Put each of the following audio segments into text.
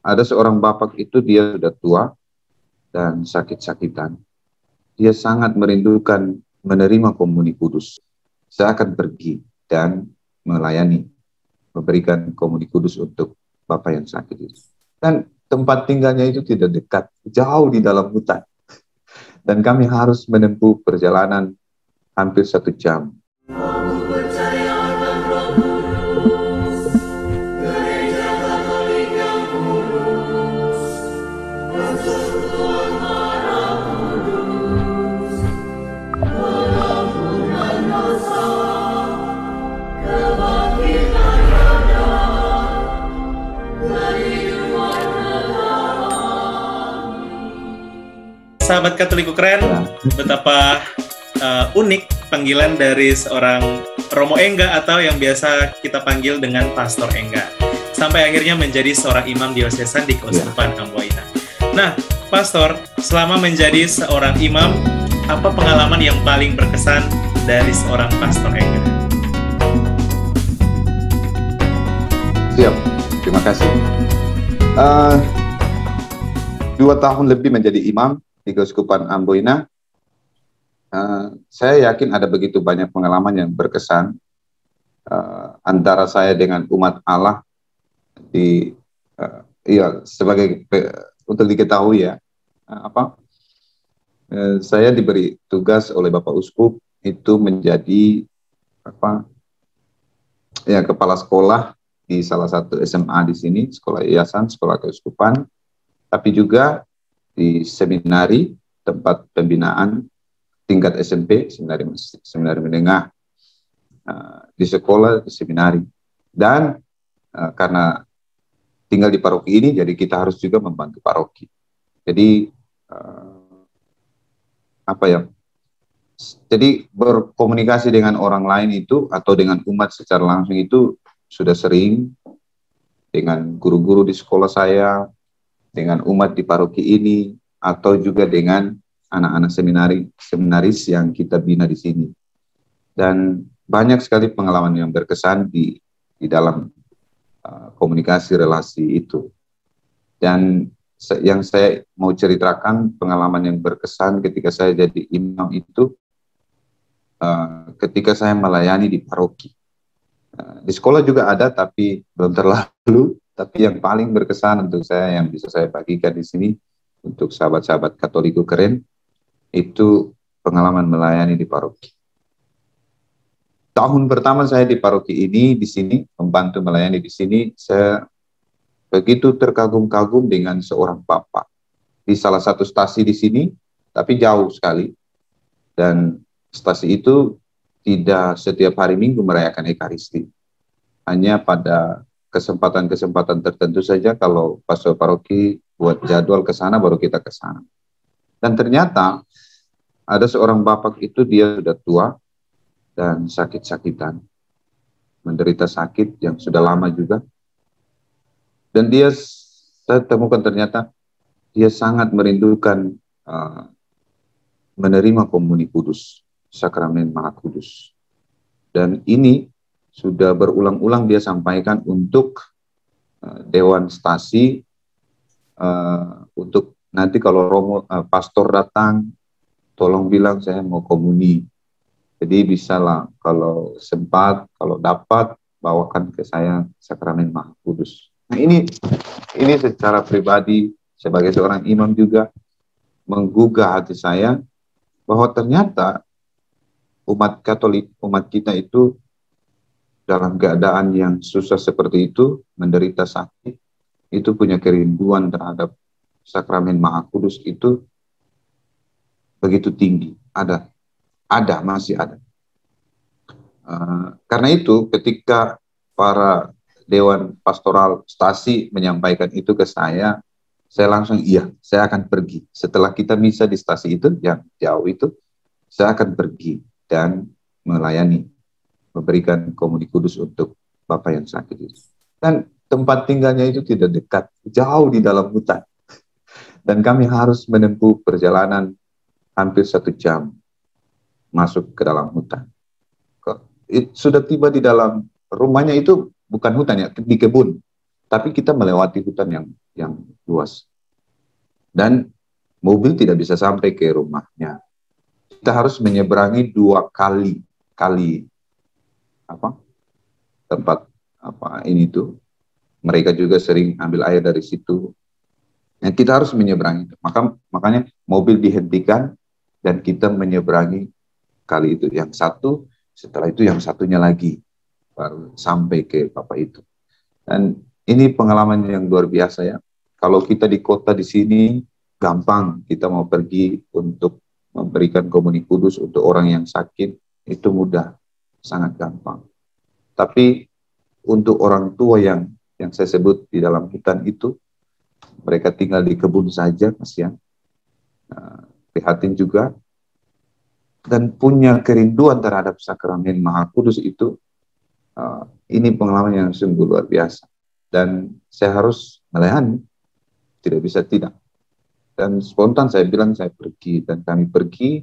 Ada seorang bapak itu, dia sudah tua dan sakit-sakitan. Dia sangat merindukan menerima komuni kudus. Saya akan pergi dan melayani, memberikan komuni kudus untuk bapak yang sakit itu. Dan tempat tinggalnya itu tidak dekat, jauh di dalam hutan. Dan kami harus menempuh perjalanan hampir 1 jam. Sahabat Katoliku keren, betapa unik panggilan dari seorang Romo Engga atau yang biasa kita panggil dengan Pastor Engga. Sampai akhirnya menjadi seorang imam diosesan di Keuskupan Amboina. Nah, Pastor, selama menjadi seorang imam, apa pengalaman yang paling berkesan dari seorang Pastor Engga? Siap, terima kasih. 2 tahun lebih menjadi imam di Keuskupan Amboina. Saya yakin ada begitu banyak pengalaman yang berkesan antara saya dengan umat Allah di sebagai untuk diketahui ya, saya diberi tugas oleh Bapak Uskup itu menjadi kepala sekolah di salah satu SMA di sini, sekolah yayasan, sekolah keuskupan, tapi juga di seminari, tempat pembinaan tingkat SMP, seminari menengah, di sekolah, di seminari. Dan karena tinggal di paroki ini, jadi kita harus juga membantu paroki. Jadi jadi berkomunikasi dengan orang lain itu atau dengan umat secara langsung itu sudah sering, dengan guru-guru di sekolah saya, dengan umat di paroki ini, atau juga dengan anak-anak seminaris yang kita bina di sini. Dan banyak sekali pengalaman yang berkesan di dalam komunikasi relasi itu. Dan yang saya mau ceritakan pengalaman yang berkesan ketika saya jadi imam itu, ketika saya melayani di paroki. Di sekolah juga ada, tapi belum terlalu. Tapi yang paling berkesan untuk saya yang bisa saya bagikan di sini untuk sahabat-sahabat Katoliku keren itu pengalaman melayani di paroki. Tahun pertama saya di paroki ini di sini membantu melayani di sini, saya begitu terkagum-kagum dengan seorang bapak di salah satu stasi di sini, tapi jauh sekali. Dan stasi itu tidak setiap hari Minggu merayakan Ekaristi. Hanya pada kesempatan-kesempatan tertentu saja kalau pastor paroki buat jadwal ke sana baru kita ke sana. Dan ternyata ada seorang bapak itu, dia sudah tua dan sakit-sakitan, menderita sakit yang sudah lama juga. Dan saya temukan ternyata dia sangat merindukan menerima komuni kudus, sakramen Maha Kudus. Dan ini sudah berulang-ulang dia sampaikan untuk Dewan Stasi, untuk nanti kalau pastor datang, tolong bilang saya mau komuni. Jadi bisalah kalau sempat, kalau dapat, bawakan ke saya sakramen Maha Kudus. Nah ini secara pribadi, sebagai seorang imam juga, menggugah hati saya, bahwa ternyata umat Katolik, umat kita itu dalam keadaan yang susah seperti itu, menderita sakit, itu punya kerinduan terhadap sakramen Maha Kudus itu begitu tinggi. Masih ada. Karena itu ketika para Dewan Pastoral Stasi menyampaikan itu ke saya langsung saya akan pergi. Setelah kita misa di stasi itu, yang jauh itu, saya akan pergi dan melayani, memberikan komuni kudus untuk bapak yang sakit itu. Dan tempat tinggalnya itu tidak dekat, jauh di dalam hutan. Dan kami harus menempuh perjalanan hampir 1 jam masuk ke dalam hutan. Sudah tiba di dalam rumahnya, itu bukan hutan ya, di kebun. Tapi kita melewati hutan yang yang luas. Dan mobil tidak bisa sampai ke rumahnya. Kita harus menyeberangi 2 kali tempat ini tuh. Mereka juga sering ambil air dari situ. Yang kita harus menyeberangi. Makanya mobil dihentikan dan kita menyeberangi kali itu. Yang satu, setelah itu yang satunya lagi baru sampai ke Bapak itu. Dan ini pengalaman yang luar biasa ya. Kalau kita di kota di sini gampang, kita mau pergi untuk memberikan komuni kudus untuk orang yang sakit, itu mudah, sangat gampang. Tapi untuk orang tua yang saya sebut di dalam hutan itu, mereka tinggal di kebun saja, kasihan, prihatin juga, dan punya kerinduan terhadap sakramen Maha Kudus itu, ini pengalaman yang sungguh luar biasa. Dan saya harus melayani, tidak bisa tidak. Dan spontan saya bilang saya pergi, dan kami pergi,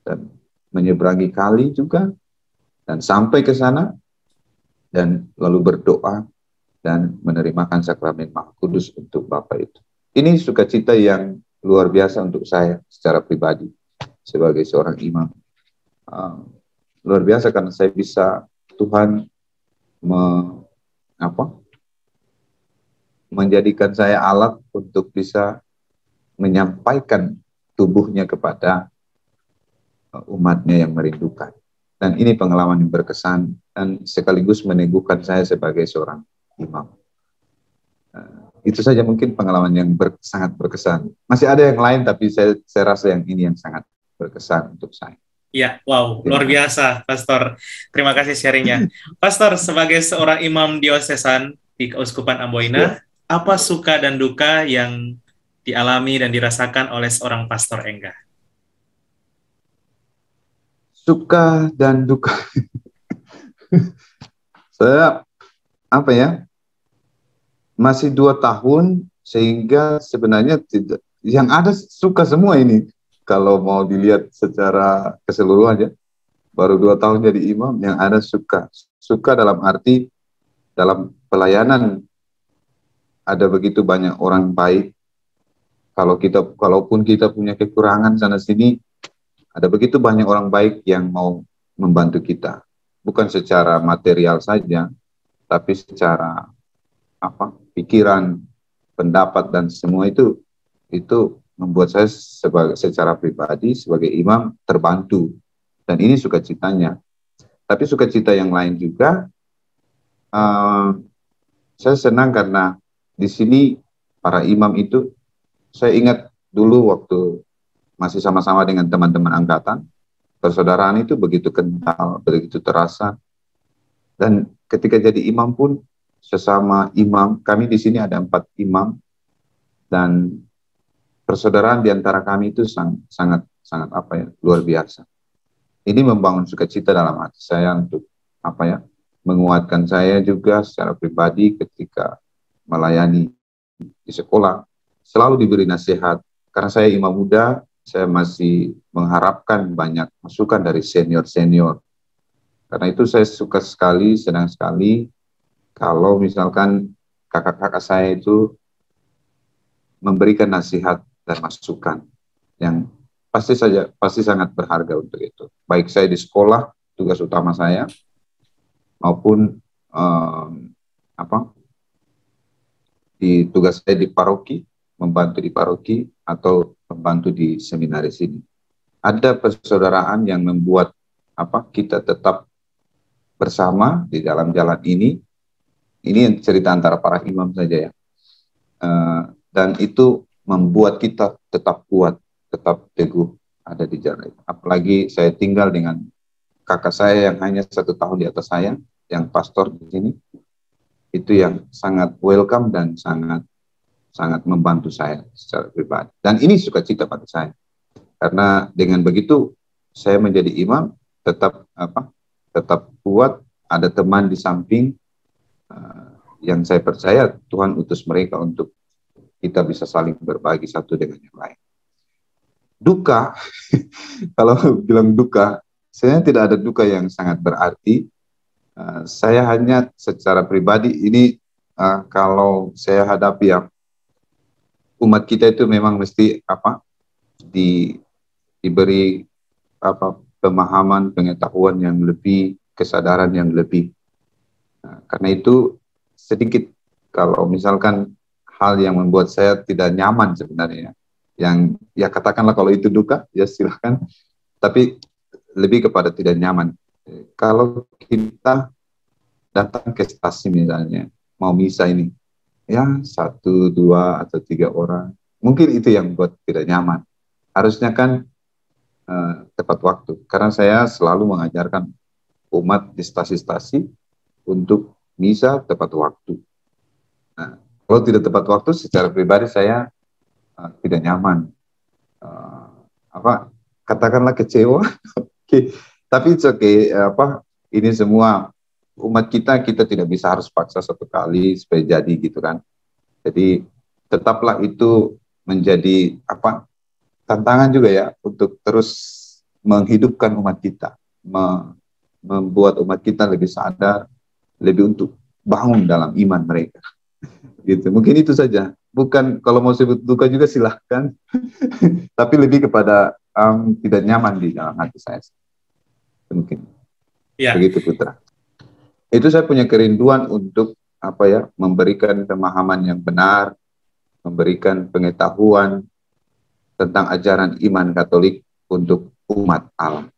dan menyeberangi kali juga, dan sampai ke sana, dan lalu berdoa, dan menerimakan sakramen Maha Kudus untuk Bapak itu. Ini sukacita yang luar biasa untuk saya secara pribadi sebagai seorang imam. Luar biasa karena saya bisa, Tuhan menjadikan saya alat untuk bisa menyampaikan tubuhnya kepada umatnya yang merindukan. Dan ini pengalaman yang berkesan dan sekaligus meneguhkan saya sebagai seorang imam. Itu saja mungkin pengalaman yang sangat berkesan. Masih ada yang lain, tapi saya rasa yang ini yang sangat berkesan untuk saya. Ya, wow, luar biasa, Pastor. Terima kasih sharingnya. Pastor, sebagai seorang imam diosesan di Keuskupan Amboina, apa suka dan duka yang dialami dan dirasakan oleh seorang Pastor Engga? Suka dan duka. Saya masih 2 tahun, sehingga sebenarnya tidak, yang ada suka semua ini. Kalau mau dilihat secara keseluruhan, baru 2 tahun jadi imam, yang ada suka. Suka dalam arti, dalam pelayanan, ada begitu banyak orang baik. Kalaupun kita punya kekurangan sana-sini, ada begitu banyak orang baik yang mau membantu kita. Bukan secara material saja, tapi secara pikiran, pendapat, dan semua itu membuat saya secara pribadi sebagai imam terbantu. Dan ini sukacitanya. Tapi sukacita yang lain juga, saya senang karena di sini para imam itu, saya ingat dulu waktu masih sama-sama dengan teman-teman angkatan, persaudaraan itu begitu kental, begitu terasa. Dan ketika jadi imam pun, sesama imam, kami di sini ada 4 imam, dan persaudaraan di antara kami itu sangat luar biasa. Ini membangun sukacita dalam hati saya untuk menguatkan saya juga secara pribadi ketika melayani di sekolah. Selalu diberi nasihat, karena saya imam muda, saya masih mengharapkan banyak masukan dari senior-senior. Karena itu saya suka sekali, senang sekali kalau misalkan kakak-kakak saya itu memberikan nasihat dan masukan yang pasti sangat berharga untuk itu. Baik saya di sekolah, tugas utama saya, maupun di tugas saya di paroki, membantu di paroki, atau membantu di seminaris ini. Ada persaudaraan yang membuat kita tetap bersama di dalam jalan ini. Ini cerita antara para imam saja ya. Dan itu membuat kita tetap kuat, tetap teguh ada di jalan itu. Apalagi saya tinggal dengan kakak saya yang hanya 1 tahun di atas saya, yang pastor di sini. Itu yang sangat welcome dan sangat membantu saya secara pribadi. Dan ini sukacita pada saya. Karena dengan begitu saya menjadi imam tetap kuat, ada teman di samping yang saya percaya Tuhan utus mereka untuk kita bisa saling berbagi satu dengan yang lain. Duka, kalau bilang duka, saya tidak ada duka yang sangat berarti. Saya hanya secara pribadi ini kalau saya hadapi umat kita itu memang mesti diberi pemahaman, pengetahuan yang lebih, kesadaran yang lebih. Nah, karena itu sedikit kalau misalkan hal yang membuat saya tidak nyaman sebenarnya, yang ya katakanlah kalau itu duka ya silahkan, tapi lebih kepada tidak nyaman. Kalau kita datang ke stasi misalnya mau misa ini, ya 1, 2, atau 3 orang, mungkin itu yang buat tidak nyaman. Harusnya kan tepat waktu, karena saya selalu mengajarkan umat di stasi-stasi untuk misa tepat waktu. Nah, kalau tidak tepat waktu, secara pribadi saya tidak nyaman. Katakanlah kecewa. Okay. Tapi it's okay. Ini semua umat kita tidak bisa harus paksa satu kali supaya jadi gitu kan. Jadi tetaplah itu menjadi tantangan juga ya untuk terus menghidupkan umat kita, membuat umat kita lebih sadar, lebih untuk bangun dalam iman mereka. Gitu. Mungkin itu saja. Bukan kalau mau sebut duka juga silahkan, tapi lebih kepada tidak nyaman di dalam hati saya. Mungkin. Ya. Begitu Putra. Itu saya punya kerinduan untuk memberikan pemahaman yang benar, memberikan pengetahuan tentang ajaran iman Katolik untuk umat Allah.